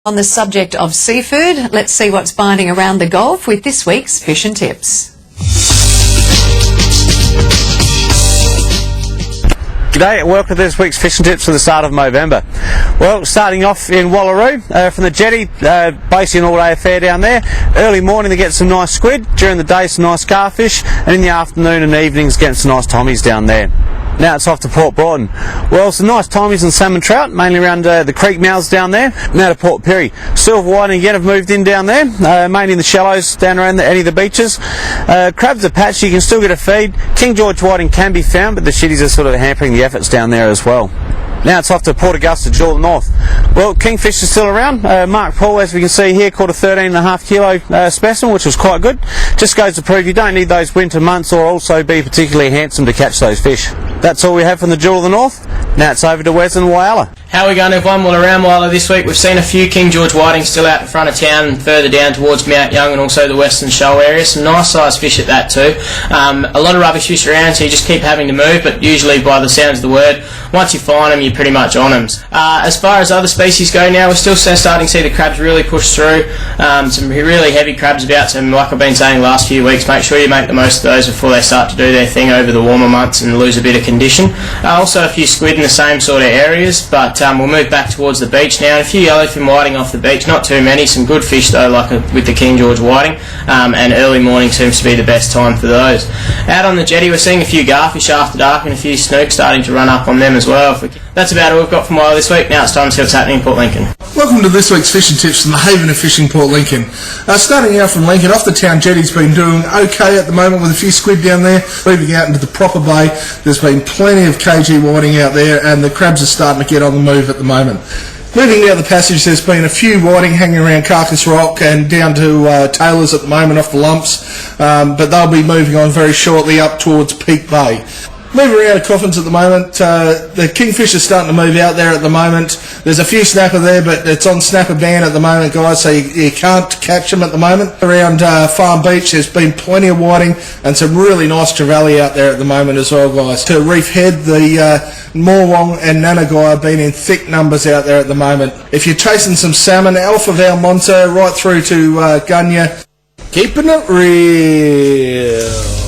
On the subject of seafood, let's see what's biting around the Gulf with this week's Fish and Tips. G'day and welcome to this week's Fish and Tips for the start of November. Well, starting off in Wallaroo, from the jetty, basically an all-day affair down there. Early morning to get some nice squid, during the day some nice garfish, and in the afternoon and evenings getting some nice tommies down there. Now it's off to Port Broughton. Well, some nice tommies and salmon trout, mainly around the creek mouths down there. Now to Port Pirie. Silver whiting again have moved in down there, mainly in the shallows down around any of the beaches. Crabs are patchy, you can still get a feed. King George whiting can be found, but the shitties are sort of hampering the efforts down there as well. Now it's off to Port Augusta, Jewel of the North. Well, kingfish are still around. Mark Paul, as we can see here, caught a 13.5 kilo specimen, which was quite good. Just goes to prove you don't need those winter months or also be particularly handsome to catch those fish. That's all we have from the Jewel of the North. Now it's over to Wes and Whyalla. How are we going, everyone? Well, around Whyalla this week we've seen a few King George whitings still out in front of town and further down towards Mount Young and also the Western Shoal area. Some nice sized fish at that too. A lot of rubbish fish around, so you just keep having to move, but usually by the sounds of the word, once you find them, you're pretty much on them. As far as other species go now, we're still starting to see the crabs really push through. Some really heavy crabs about, so like I've been saying the last few weeks, make sure you make the most of those before they start to do their thing over the warmer months and lose a bit of condition. Also a few squid in the same sort of areas, but we'll move back towards the beach now. And a few yellowfin whiting off the beach, not too many. Some good fish though, like with the King George whiting, and early morning seems to be the best time for those. Out on the jetty we're seeing a few garfish after dark and a few snooks starting to run up on them as well. That's about all we've got from Whyalla this week. Now it's time to see what's happening in Port Lincoln. Welcome to this week's Fish and Tips from the Haven of Fishing, Port Lincoln. Starting out from Lincoln, off the town jetty's been doing okay at the moment with a few squid down there. Moving out into the proper bay, there's been plenty of KG whiting out there and the crabs are starting to get on the move at the moment. Moving down the passage, there's been a few whiting hanging around Carcass Rock and down to Taylor's at the moment off the lumps, but they'll be moving on very shortly up towards Peak Bay. Moving around Coffins at the moment, the kingfish are starting to move out there at the moment. There's a few snapper there, but it's on snapper ban at the moment, guys, so you can't catch them at the moment. Around Farm Beach, there's been plenty of whiting and some really nice trevally out there at the moment as well, guys. To Reef Head, the Morwong and Nanagai have been in thick numbers out there at the moment. If you're chasing some salmon, Alpha Valmonte right through to Gunya, keeping it real.